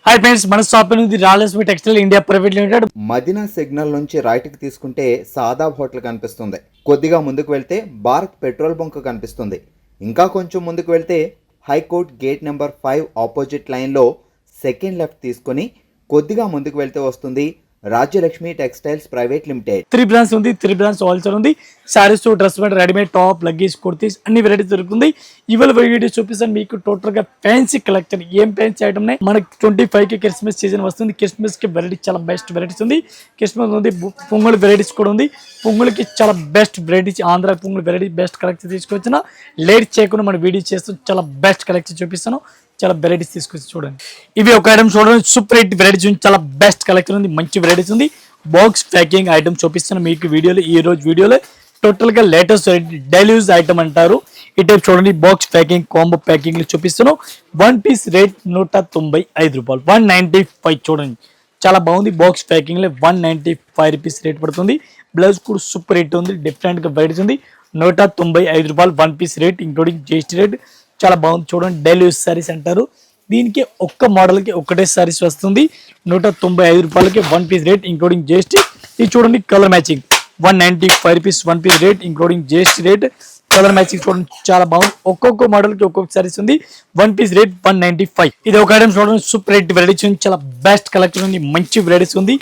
Hi friends, మన shop నుంచి Rayalaseema textile India private limited. Madina signal నుంచి రైట్కి తీసుకుంటే సాదాబ్ హోటల్ కనిపిస్తుంది. కొద్దిగా ముందుకు వెళ్తే భారత్ పెట్రోల్ బంక్ కనిపిస్తుంది. ఇంకా కొంచెం ముందుకు వెళ్తే హైకోర్ట్ గేట్ నెంబర్ 5 ఆపోజిట్ లైన్లో సెకండ్ లెఫ్ట్ తీసుకొని కొద్దిగా ముందుకు వెళ్తే వస్తుంది Rajyalakshmi textiles private limited. 3 branch ఉంది, 3 బ్రాంచ్ హోల్సేల్ ఉంది. Saris, dress material, readymade top, luggage, kurtis అన్ని వెరైటీస్ దొరుకుతుంది. ఇవాళ వీడియో చూపిస్తాను మీకు టోటల్ గా ఫ్యాన్సీ కలెక్షన్. ఏం ఫ్యాన్సీ ఐటమ్ ఉన్నాయి మనకి 25 కి క్రిస్మస్ సీజన్ వస్తుంది. క్రిస్మస్ కి వెరైటీ చాలా బెస్ట్ వెరైటీస్ ఉంది. క్రిస్మస్ ఉంది, పొంగల్ వెరైటీస్ కూడా ఉంది. పొంగల్కి చాలా best varieties, Andhra pongal variety best collection తీసుకొచ్చిన. లేట్ చేయకుండా మన వీడియో చేస్తూ చాలా బెస్ట్ కలెక్షన్ చూపిస్తాను. చాలా వెరైటీస్ తీసుకొచ్చి చూడండి. ఇవి ఒక ఐటమ్ చూడండి, సూపర్ హిట్ వెరైటీస్ ఉంది. చాలా బెస్ట్ కలెక్షన్ ఉంది, మంచి వెరైటీస్ ఉంది. బాక్స్ ప్యాకింగ్ ఐటమ్ చూపిస్తాను మీకు వీడియోలో. ఈ రోజు వీడియోలో టోటల్ గా latest variety daily use item అంటారు. ఈ టైప్ చూడండి, బాక్స్ ప్యాకింగ్ కాంబో ప్యాకింగ్ లో చూపిస్తాను. 1 పీస్ రేట్ 195 రూపాయలు, 195. చూడండి చాలా బాగుంది. బాక్స్ ప్యాకింగ్ లో 195 రూపీస్ రేట్ పడుతుంది. బ్లౌజ్ కూడా సూపర్ హిట్ ఉంది, డిఫరెంట్ గా వెరైటీస్ ఉంది. 195 రూపాయలు 1 piece rate including GST rate. చాలా బాగుంది చూడండి, డైలీ యూజ్ సారీస్ అంటారు. దీనికి ఒక్క మోడల్ కి ఒకటే సారీస్ వస్తుంది. 195 రూపాయలకి 1 పీస్ రేట్ ఇంక్లూడింగ్ జిఎస్టీ. ఇది చూడండి, colour matching 195 rupees 1 piece rate including GST rate. Colour matching చూడండి, చాలా బాగుంది. ఒక్కొక్క మోడల్ కి ఒక్కొక్క సారీస్ ఉంది. 1 పీస్ రేట్ 195. ఇది ఒక ఐటమ్ చూడండి, సూపర్ హిట్ వెరైటీస్ ఉంది. చాలా బెస్ట్ కలెక్షన్ ఉంది, మంచి వెరైటీస్ ఉంది.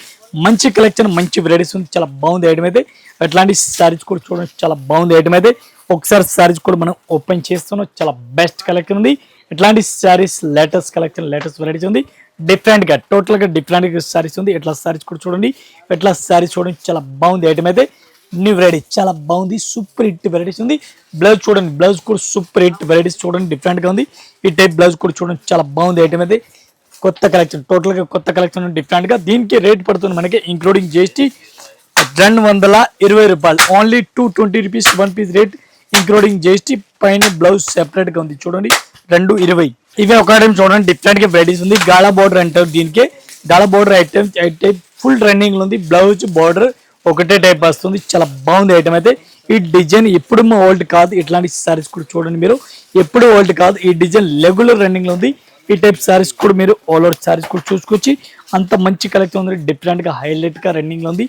మంచి కలెక్షన్, మంచి వెరైటీస్ ఉంది. చాలా బాగుంది ఐటమ్ అయితే. అట్లాంటి సారీస్ కూడా చూడండి, చాలా బాగుంది ఐటమ్ అయితే. ఒకసారి సారీస్ కూడా మనం ఓపెన్ చేస్తున్నాం. చాలా బెస్ట్ కలెక్షన్ ఉంది. ఇట్లాంటి saris latest collection, latest varieties ఉంది. డిఫరెంట్ గా టోటల్ గా డిఫరెంట్ గా సారీస్ ఉంది. ఇట్లా సారీస్ కూడా చూడండి, ఇట్లా సారీస్ చూడండి, చాలా బాగుంది ఐటమ్ అయితే. న్యూ వెరైటీ చాలా బాగుంది, సూపర్ హిట్ వెరైటీస్ ఉంది. బ్లౌజ్ చూడండి, బ్లౌజ్ కూడా సూపర్ హిట్ వెరైటీస్ చూడండి, డిఫరెంట్ గా ఉంది. ఈ టైప్ బ్లౌజ్ కూడా చూడండి, చాలా బాగుంది ఐటమ్ అయితే. కొత్త కలెక్షన్, టోటల్ గా కొత్త కలెక్షన్ డిఫరెంట్ గా. దీనికి రేట్ పడుతుంది మనకి ఇంక్లూడింగ్ జిఎస్టీ 220 రూపాయలు, only 220 rupees 1 piece rate including GST. పైన బ్లౌజ్ సెపరేట్ గా ఉంది చూడండి, 220. ఇవి ఒక ఐటమ్ చూడండి, డిఫరెంట్ గా వెరైటీస్ ఉంది. గాలా బోర్డర్ అంటారు దీనికి. Gala border item type full running లో ఉంది. బ్లౌజ్ బోర్డర్ ఒకటే టైప్ వస్తుంది. చాలా బాగుంది ఐటమ్ అయితే. ఈ డిజైన్ ఎప్పుడు ఓల్డ్ కాదు. ఇట్లాంటి సారీస్ కూడా చూడండి మీరు, ఎప్పుడు ఓల్డ్ కాదు. ఈ డిజైన్ రెగ్యులర్ రన్నింగ్ లో ఉంది. ఈ టైప్ సారీస్ కూడా మీరు ఆల్ ఓవర్ సారీస్ కూడా చూసుకొచ్చి అంత మంచి కలెక్షన్ ఉంది. డిఫరెంట్ గా హైలైట్ గా రన్నింగ్ లో ఉంది.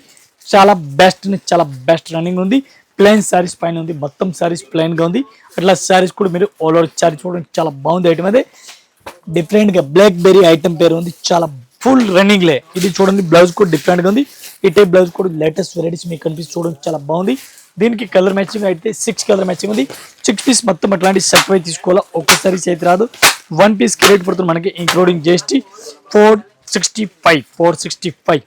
చాలా బెస్ట్ రన్నింగ్ ఉంది. ప్లెయిన్ సారీస్ పైన ఉంది, మొత్తం సారీస్ ప్లెయిన్ గా ఉంది. అట్లా సారీస్ కూడా మీరు ఆల్ ఓవర్ సారీ చూడండి, చాలా బాగుంది ఐటమ్ అదే. డిఫరెంట్ గా బ్లాక్ బెర్రీ ఐటమ్ పేరు ఉంది, చాలా ఫుల్ రన్నింగ్ లే. ఇది చూడండి, బ్లౌజ్ కూడా డిఫరెంట్ గా ఉంది. ఈ టైప్ బ్లౌజ్ కూడా లేటెస్ట్ వెరైటీస్ మీకు కనిపిస్తుంది చూడండి, చాలా బాగుంది. దీనికి కలర్ మ్యాచింగ్ అయితే 6 కలర్ మ్యాచింగ్ ఉంది. 6 పీస్ మొత్తం అట్లాంటి సర్టిఫై తీసుకోవాలా, ఒక్క సారీస్ అయితే రాదు. 1 పీస్ కి రేట్ పడుతుంది మనకి ఇంక్లూడింగ్ జిఎస్టీ 465.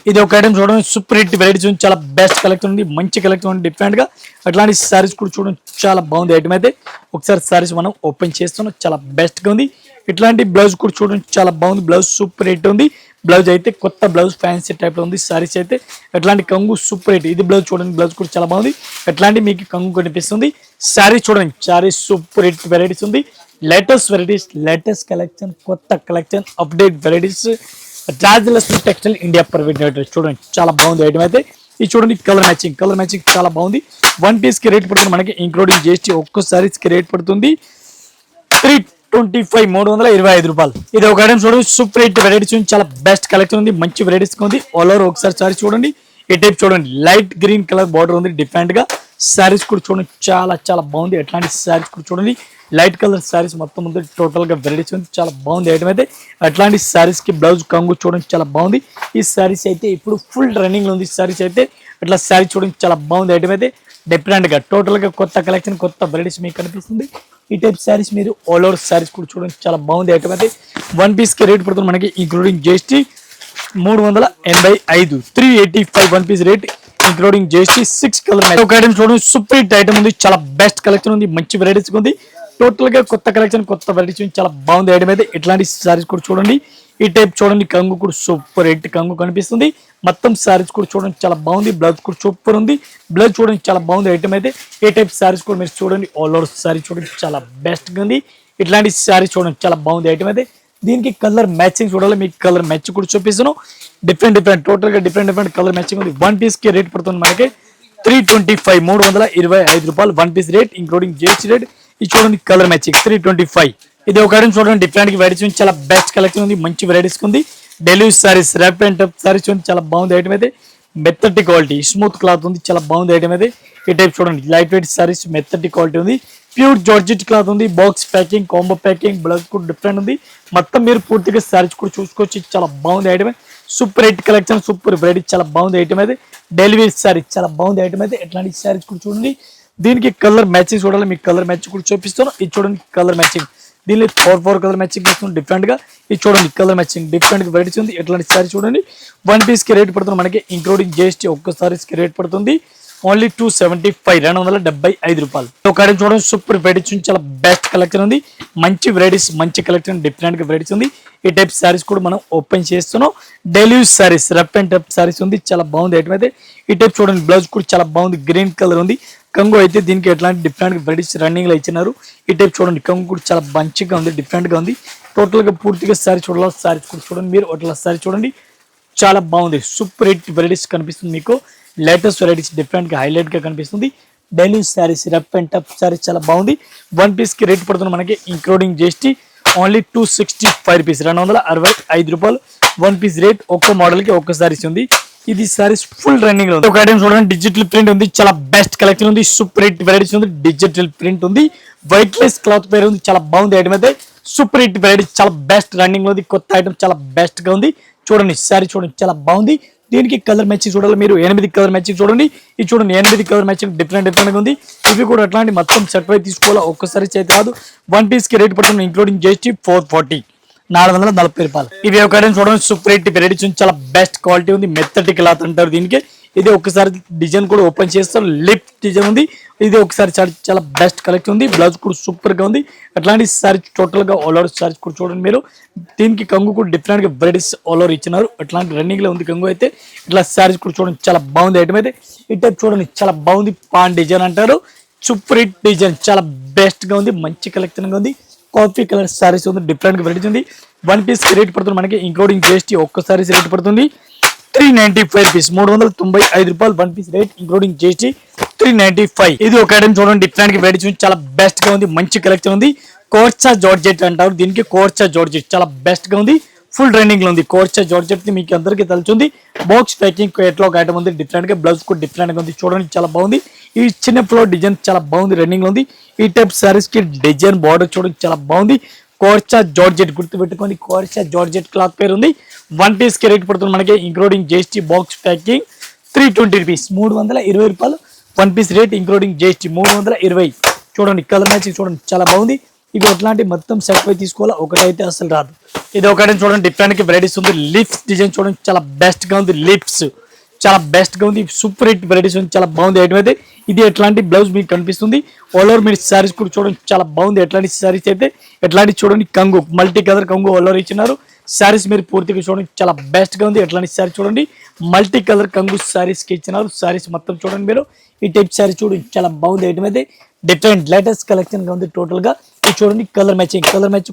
ఇది ఒక ఐటమ్ చూడండి, సూపర్ హిట్ వెరైటీస్ ఉంది. చాలా బెస్ట్ కలెక్షన్ ఉంది, మంచి కలెక్షన్ ఉంది, డిఫరెంట్ గా. అట్లాంటి సారీస్ కూడా చూడండి, చాలా బాగుంది ఐటమ్ అయితే. ఒకసారి సారీస్ మనం ఓపెన్ చేస్తున్నాం, చాలా బెస్ట్ గా ఉంది. ఇట్లాంటి బ్లౌజ్ కూడా చూడండి, చాలా బాగుంది. బ్లౌజ్ సూపర్ హిట్ ఉంది. బ్లౌజ్ అయితే కొత్త బ్లౌజ్ ఫ్యాన్సీ టైప్ లో ఉంది. సారీస్ అయితే అట్లాంటి కంగు సూపర్ హిట్. ఇది బ్లౌజ్ చూడండి, బ్లౌజ్ కూడా చాలా బాగుంది. అట్లాంటి మీకు కంగు కనిపిస్తుంది. సారీస్ చూడండి, సారీస్ సూపర్ హిట్ వెరైటీస్ ఉంది. లేటెస్ట్ వెరైటీస్, లేటెస్ట్ కలెక్షన్, కొత్త collection, update varieties. Rajyalakshmi textile India private limited చూడండి, చాలా బాగుంది ఐటమ్ అయితే. ఇది చూడండి, కలర్ మ్యాచింగ్ చాలా బాగుంది. 1 పీస్ కి రేట్ పడుతుంది మనకి ఇంక్లూడింగ్ జిఎస్టీ. ఒక్క సారీస్ కి రేట్ పడుతుంది 325 రూపాయలు. ఇది ఒక ఐటమ్ చూడండి, సూపర్ హిట్ వెరైటీస్ ఉంది. చాలా బెస్ట్ కలెక్షన్ ఉంది, మంచి వెరైటీస్ ఉంది. ఆల్ ఓవర్ ఒకసారి సారీ చూడండి. ఈ టైప్ చూడండి, లైట్ గ్రీన్ కలర్ బార్డర్ ఉంది, డిఫరెంట్ గా. సారీస్ కూడా చూడండి, చాలా బాగుంది. అట్లాంటి సారీస్ కూడా చూడండి, లైట్ కలర్ సారీస్ మొత్తం ఉంది. టోటల్ గా వెరైటీస్ ఉంది, చాలా బాగుంది ఐటమ్ అయితే. అట్లాంటి సారీస్ కి బ్లౌజ్ కంగు చూడండి, చాలా బాగుంది. ఈ సారీస్ అయితే ఇప్పుడు ఫుల్ రన్నింగ్ లో ఉంది. సారీస్ అయితే అట్లా సారీ చూడండి, చాలా బాగుంది ఐటమ్ అయితే. డిఫరెంట్ గా టోటల్ గా కొత్త కలెక్షన్, కొత్త వెరైటీస్ మీకు కనిపిస్తుంది. ఈ టైప్ సారీస్ మీరు ఆల్ ఓవర్ సారీస్ కూడా చూడండి, చాలా బాగుంది ఐటమ్ అయితే. 1 పీస్ కి రేట్ పడుతుంది మనకి including GST 385, 385 1 piece rate including GST. 6 colour ఒక ఐటమ్ చూడండి, సూపర్ హిట్ ఐటమ్ ఉంది. చాలా బెస్ట్ కలెక్షన్ ఉంది, మంచి వెరైటీస్ ఉంది. టోటల్ గా కొత్త కలెక్షన్, కొత్త వెరైటీస్, చాలా బాగుంది ఐటమ్ అయితే. ఇట్లాంటి సారీస్ కూడా చూడండి. ఈ టైప్ చూడండి, కంగు కూడా సూపర్ హిట్ కంగు కనిపిస్తుంది. మొత్తం సారీస్ కూడా చూడండి, చాలా బాగుంది. బ్లౌజ్ కూడా సూపర్ ఉంది. బ్లౌజ్ చూడండి, చాలా బాగుంది ఐటమ్ అయితే. ఈ టైప్ సారీస్ కూడా మీరు చూడండి, ఆల్ ఓవర్ సారీ చూడండి, చాలా బెస్ట్ గా ఉంది. ఇట్లాంటి సారీస్ చూడండి, చాలా బాగుంది ఐటమ్ అయితే. దీనికి కలర్ మ్యాచింగ్ చూడాలి, మీకు కలర్ మ్యాచ్ కూడా చూపిస్తున్నాను. డిఫరెంట్ టోటల్ గా డిఫరెంట్ కలర్ మ్యాచింగ్ ఉంది. 1 పీస్ కి రేట్ పడుతుంది మనకి 325 రూపాయలు, 1 piece rate including GST rate. ఇది చూడండి, కలర్ మ్యాచింగ్ 325. ఇది ఒక ఐటమ్ చూడండి, డిఫరెంట్ వెరైటీస్ ఉంది, చాలా బెస్ట్ కలెక్షన్ ఉంది, మంచి వెరైటీస్ ఉంది. డెలివరీ సారీస్ ర్యాప్ అండ్ టప్ సారీస్ ఉంది, చాలా బాగుంది ఐటమ్ అయితే. మెత్తటి క్వాలిటీ స్మూత్ క్లాత్ ఉంది, చాలా బాగుంది ఐటమ్ అయితే. ఈ టైప్ చూడండి, లైట్ వెయిట్ సారీస్, మెత్తటి క్వాలిటీ ఉంది, ప్యూర్ జార్జెట్ క్లాత్ ఉంది, box packing, combo packing, blouse కూడా డిఫరెంట్ ఉంది. మొత్తం మీరు పూర్తిగా సారీస్ కూడా చూసుకోవచ్చు, చాలా బాగుంది item. Super hit collection, super variety, చాలా బాగుంది ఐటమ్ అయితే. డెలివరీ సారీ చాలా బాగుంది ఐటమ్ అయితే. ఎట్లాంటి సారీస్ కూడా చూడండి, దీనికి కలర్ మ్యాచింగ్ చూడాలి, మీకు కలర్ మ్యాచింగ్ కూడా చూపిస్తాను. ఇది చూడండి కలర్ మ్యాచింగ్, దీనిలో 4 కలర్ మ్యాచింగ్ వస్తుంది డిఫరెంట్ గా. ఇది చూడండి కలర్ మ్యాచింగ్ డిఫరెంట్ గా వెరైటీస్ ఉంది. ఎట్లాంటి సారీ చూడండి, 1 పీస్ కి రేట్ పడుతుంది మనకి ఇంక్లూడింగ్ జిఎస్టీ. ఒక్క సారీస్ కి రేట్ పడుతుంది ఓన్లీ 275, 275 రూపాయలు. ఒక ఐటమ్ చూడండి, సూపర్ వెరైటీస్ ఉంది, చాలా బెస్ట్ కలెక్షన్ ఉంది, మంచి వెరైటీస్, మంచి కలెక్షన్, డిఫరెంట్ గా వెరైటీస్ ఉంది. ఈ టైప్ సారీస్ కూడా మనం ఓపెన్ చేస్తున్నాం. Delivery saris rough and tough saris ఉంది, చాలా బాగుంది ఐటమ్ అయితే. ఈ టైప్ చూడండి, బ్లౌజ్ కూడా చాలా బాగుంది, గ్రీన్ కలర్ ఉంది. కంగు అయితే దీనికి ఎట్లాంటి డిఫరెంట్ వెరైటీస్ రన్నింగ్ లో ఇచ్చినారు. ఈ టైప్ చూడండి, కంగు కూడా చాలా మంచిగా ఉంది, డిఫరెంట్ గా ఉంది. టోటల్ గా పూర్తిగా సారీ చూడాలి, సారీస్ కూడా చూడండి మీరు, అట్లా సారీ చూడండి, చాలా బాగుంది. సూపర్ హిట్ వెరైటీస్ కనిపిస్తుంది మీకు, లేటెస్ట్ వెరైటీస్ డిఫరెంట్ గా హైలైట్ గా కనిపిస్తుంది. Daily saris rough and tough saris చాలా బాగుంది. 1 పీస్ కి రేట్ పడుతుంది మనకి ఇంక్లూడింగ్ జిఎస్టీ ఓన్లీ 265 రూపీస్, 265 రూపాయలు. 1 పీస్ రేట్. ఒక్క మోడల్ కి ఒక్క సారీస్ ఉంది. ఇది సారీస్ ఫుల్ రన్నింగ్ లో ఉంది. ఒక ఐటమ్ చూడండి, డిజిటల్ ప్రింట్ ఉంది, చాలా బెస్ట్ కలెక్షన్ ఉంది, సూపర్ హిట్ వెరైటీస్ ఉంది, డిజిటల్ ప్రింట్ ఉంది, వైట్ లెస్ క్లాత్ పేరు ఉంది, చాలా బాగుంది ఐటమ్ అయితే. సూపర్ హిట్ వెరైటీస్, చాలా బెస్ట్ రన్నింగ్ లో ఉంది, కొత్త ఐటమ్ చాలా బెస్ట్ గా ఉంది. చూడండి సారీ చూడండి, చాలా బాగుంది. దీనికి కలర్ మ్యాచింగ్ చూడాలి మీరు, 8 కలర్ మ్యాచింగ్ చూడండి. ఇది చూడండి 8 కలర్ మ్యాచింగ్ డిఫరెంట్ గా ఉంది. ఇవి కూడా అట్లాంటి మొత్తం సెట్ వై తీసుకోవాలా, ఒక్కసారి అయితే రాదు. 1 పీస్ కి రేట్ పడుతుంది ఇంక్లూడింగ్ జిఎస్టీ 440, 440 రూపాయలు. ఇవి ఒక ఐటమ్ చూడండి, సూపర్ హిట్ వెరైటీస్, చాలా బెస్ట్ క్వాలిటీ ఉంది, మెత్తటి క్లాత్ అంటారు దీనికి. ఇది ఒకసారి డిజైన్ కూడా ఓపెన్ చేస్తారు, లిప్ డిజైన్ ఉంది. ఇది ఒకసారి చాలా బెస్ట్ కలెక్షన్ ఉంది, బ్లౌజ్ కూడా సూపర్ గా ఉంది. అట్లాంటి సారీ టోటల్ గా ఆల్ ఓవర్ సారీస్ కూడా చూడండి మీరు. దీనికి కంగు కూడా డిఫరెంట్ గా వెరైటీస్ ఆల్ ఓవర్ ఇచ్చినారు, అట్లాంటి రన్నింగ్ లో ఉంది కంగు అయితే. ఇట్లా సారీస్ కూడా చూడండి, చాలా బాగుంది ఐటమ్ అయితే. ఈ టైప్ చూడండి, చాలా బాగుంది, పాన్ డిజైన్ అంటారు, సూపర్ హిట్ డిజైన్, చాలా బెస్ట్ గా ఉంది, మంచి కలెక్షన్ గా ఉంది. కాఫీ కలర్ సారీస్ ఉంది, డిఫరెంట్ గా వెరైటీ ఉంది. 1 పీస్ కి రేట్ పడుతుంది మనకి ఇంక్లూడింగ్ జిఎస్టీ. ఒక్క సారీస్ రేట్ పడుతుంది 395 రూపీస్, 395 రూపాయలు. 1 పీస్ రేట్ ఇంక్లూడింగ్ జిఎస్టీ 395. ఇది ఒక ఐటమ్ చూడండి, డిఫరెంట్ గా వెరైటీ ఉంది, చాలా బెస్ట్ గా ఉంది, మంచి కలెక్షన్ ఉంది. కోర్చా జార్జెట్ అంటారు దీనికి, కోర్చా జార్జెట్ చాలా బెస్ట్ గా ఉంది, ఫుల్ రన్నింగ్ లో ఉంది. కోర్చా జార్జెట్ మీకు అందరికీ తెలుసుంది. బాక్స్ ప్యాకింగ్ ఎట్లా ఒక ఐటమ్ ఉంది, డిఫరెంట్ గా, బ్లౌజ్ కూడా డిఫరెంట్ గా ఉంది, చూడండి చాలా బాగుంది. ఈ చిన్న ఫ్లోర్ డిజైన్ చాలా బాగుంది, రన్నింగ్ లో ఉంది. ఈ టైప్ సారీస్ కి డిజైన్ బార్డర్ చూడండి, చాలా బాగుంది. కోర్చా జార్జెట్ గుర్తు పెట్టుకోండి, కోర్చా జార్జెట్ క్లాత్ పేరు ఉంది. 1 పీస్ కి రేట్ పడుతుంది మనకి including GST. Box packing 320 rupees, 320 రూపాయలు. 1 పీస్ రేట్ ఇంక్లూడింగ్ జిఎస్టీ 320. చూడండి కలర్ మ్యాచింగ్ చూడండి, చాలా బాగుంది. ఇవి ఎట్లాంటి మొత్తం సెట్ పై తీసుకోవాలా, ఒకటైతే అసలు రాదు. ఇది ఒకటి చూడండి, డిఫరెంట్ గా వెరైటీస్ ఉంది. లిప్స్ డిజైన్ చూడండి, చాలా బెస్ట్ గా ఉంది, లిప్స్ చాలా బెస్ట్ గా ఉంది, సూపర్ హిట్ వెరైటీస్ ఉంది, చాలా బాగుంది ఐటమ్ అయితే. ఇది ఎట్లాంటి బ్లౌజ్ మీకు కనిపిస్తుంది. ఆల్ ఓవర్ మీరు సారీస్ కూడా చూడండి, చాలా బాగుంది. ఎట్లాంటి సారీస్ అయితే ఎట్లాంటి చూడండి, కంగు మల్టీ కలర్ కంగు ఆల్ ఓవర్ ఇచ్చినారు. సారీస్ మీరు పూర్తిగా చూడండి, చాలా బెస్ట్ గా ఉంది. ఎట్లాంటి సారీ చూడండి, మల్టీ కలర్ కంగు సారీస్ కి ఇచ్చినారు. సారీస్ మొత్తం చూడండి మీరు, ఈ టైప్ సారీ చూడండి, చాలా బాగుంది ఐటమ్ అయితే. డిఫరెంట్ లేటెస్ట్ కలెక్షన్ గా ఉంది టోటల్ గా. ఇది చూడండి కలర్ మ్యాచింగ్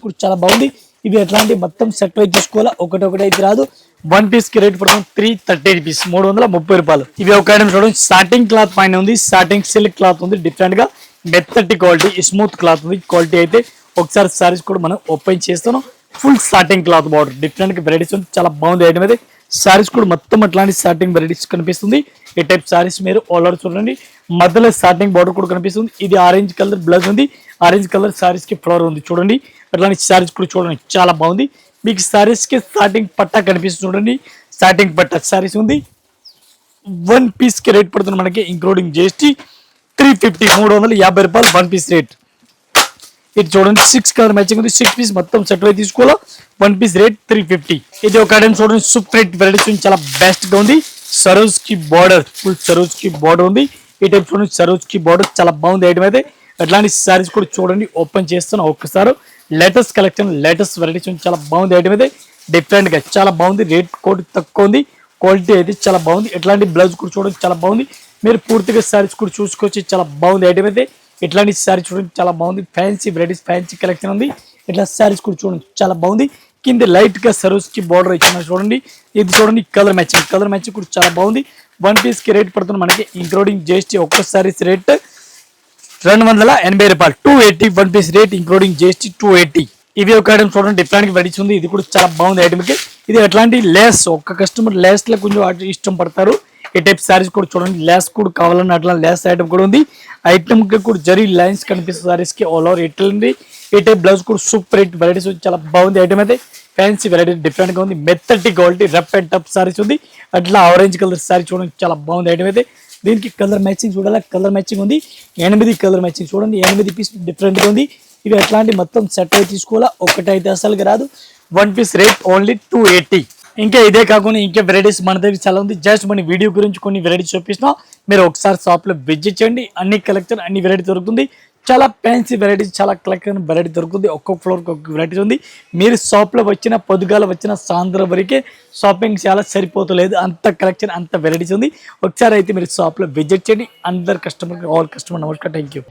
కూడా చాలా బాగుంది. ఇవి ఎట్లాంటి మొత్తం సెట్ వైజ్ చూసుకోవాలా, ఒకటి అయితే రాదు. 1 పీస్ కి రేట్ పడుతుంది 330 రూపీస్, 330 రూపాయలు. ఇవి ఒక ఐటమ్ చూడండి, సాటింగ్ క్లాత్ పైన ఉంది, సాటింగ్ సిల్క్ క్లాత్ ఉంది, డిఫరెంట్ గా మెత్తటి క్వాలిటీ, స్మూత్ క్లాత్ ఉంది క్వాలిటీ అయితే. ఒకసారి సారీస్ కూడా మనం ఓపెన్ చేస్తాను. ఫుల్ సాటింగ్ క్లాత్ బార్డర్, డిఫరెంట్ గా వెరైటీస్ ఉంది, చాలా బాగుంది ఐటమ్ అయితే. సారీస్ కూడా మొత్తం అట్లాంటి సాటింగ్ వెరైటీస్ కనిపిస్తుంది. ఈ టైప్ సారీస్ మీరు ఆల్ ఓవర్ చూడండి, మధ్యలో సాటింగ్ బార్డర్ కూడా కనిపిస్తుంది. ఇది ఆరెంజ్ కలర్ బ్లౌజ్ ఉంది, ఆరెంజ్ కలర్ సారీస్ కి ఫ్లవర్ ఉంది చూడండి. అట్లాంటి సారీస్ కూడా చూడండి, చాలా బాగుంది. మీకు సారీస్ కి స్టార్టింగ్ పట్టా కనిపిస్తుంది చూడండి, స్టార్టింగ్ పట్టా సారీస్ ఉంది. 1 పీస్ కి రేట్ పడుతుంది మనకి ఇంక్లూడింగ్ జిఎస్టీ 350, 350 రూపాయలు. 1 పీస్ రేట్. ఇది చూడండి 6 కలర్ మ్యాచింగ్ ఉంది, 6 పీస్ మొత్తం సెట్ అయి తీసుకోవాలా. 1 పీస్ రేట్ 350. ఇది ఒక ఐటమ్ చూడండి, సూపర్ హిట్ వెరైటీస్ చాలా బెస్ట్ గా ఉంది. సరోజ్ కి బార్డర్, ఫుల్ సరోజ్ కి బార్డర్ ఉంది. ఈ టైప్ చూడండి, సరోజ్ కి బార్డర్ చాలా బాగుంది ఐటమ్ అయితే. అట్లాంటి సారీస్ కూడా చూడండి, ఓపెన్ చేస్తాను ఒక్కసారి. లేటెస్ట్ కలెక్షన్, లేటెస్ట్ వెరైటీస్ చాలా బాగుంది ఐటమ్ అయితే. డిఫరెంట్ గా చాలా బాగుంది, రేట్ కూడా తక్కువ ఉంది, క్వాలిటీ అయితే చాలా బాగుంది. ఎట్లాంటి బ్లౌజ్ కూడా చూడండి, చాలా బాగుంది. మీరు పూర్తిగా సారీస్ కూడా చూసుకోవచ్చు, చాలా బాగుంది ఐటమ్ అయితే. ఇట్లాంటి సారీ చూడండి, చాలా బాగుంది. ఫ్యాన్సీ వెరైటీస్, ఫ్యాన్సీ కలెక్షన్ ఉంది. ఇట్లా సారీస్ కూడా చూడండి, చాలా బాగుంది. కింద లైట్ గా సరోజ్ కి బార్డర్ ఇచ్చిన చూడండి. ఇది చూడండి కలర్ మ్యాచింగ్ కూడా చాలా బాగుంది. 1 పీస్ కి రేట్ పడుతుంది మనకి ఇంక్లూడింగ్ జిఎస్టీ. ఒక్క సారీస్ రేట్ 280 రూపాయలు, 280. 1 పీస్ రేట్ ఇంక్లూడింగ్ జిఎస్టీ 280. ఇవి ఒక ఐటమ్ చూడండి డిఫరెంట్ వెరైటీస్ ఉంది. ఇది కూడా చాలా బాగుంది ఐటమ్ కి. ఇది ఎట్లాంటి లేస్, ఒక్క కస్టమర్ లేస్ లో కొంచెం ఇష్టం పడతారు. ఈ టైప్ సారీస్ కూడా చూడండి, లేస్ కూడా కావాలన్న అట్లా లేస్ ఐటమ్ కూడా ఉంది. ఐటమ్ కి కూడా జరీ లైన్స్ కనిపిస్తుంది సారీస్ కి ఆల్ ఓవర్ ఇట్లా ఉంది. ఈ టైప్ బ్లౌజ్ కూడా సూపర్ హిట్ వెరైటీస్ చాలా బాగుంది ఐటమ్ అయితే. ఫ్యాన్సీ వెరైటీ డిఫరెంట్ గా ఉంది. మెత్తటి quality rough and tough saris ఉంది. అట్లా ఆరెంజ్ కలర్ సారీ చూడండి చాలా బాగుంది ఐటమ్ అయితే. దీనికి కలర్ మ్యాచింగ్ చూడాలి, కలర్ మ్యాచింగ్ ఉంది. 8 కలర్ మ్యాచింగ్ చూడండి, 8 పీస్ డిఫరెంట్ గా ఉంది. ఇవి ఎట్లాంటి మొత్తం సెట్ అయితే తీసుకోవాలా, ఒకటైతే అసలుగా రాదు. 1 పీస్ రేట్ ఓన్లీ 280. ఇంకా ఇదే కాకుండా ఇంకా వెరైటీస్ మన దగ్గర చాలా ఉంది. జస్ట్ మన వీడియో గురించి కొన్ని వెరైటీస్ చూపిస్తున్నాం, మీరు ఒకసారి షాప్ లో విజిట్ చేయండి. అన్ని కలెక్షన్ అన్ని వెరైటీ దొరుకుతుంది. చాలా ఫ్యాన్సీ వెరైటీస్, చాలా కలెక్షన్ వెరైటీ దొరుకుతుంది. ఒక్కొక్క ఫ్లోర్ ఒక్కొక్క వెరైటీ ఉంది. మీరు షాప్ లో వచ్చిన పొద్దుగాల వచ్చిన సాయంత్రం వరకే షాపింగ్ చాలా సరిపోతలేదు, అంత కలెక్షన్ అంత వెరైటీస్ ఉంది. ఒకసారి అయితే మీరు షాప్ లో విజిట్ చేయండి. అందరు కస్టమర్ ఆల్ కస్టమర్ నమస్కారం, థ్యాంక్ యూ.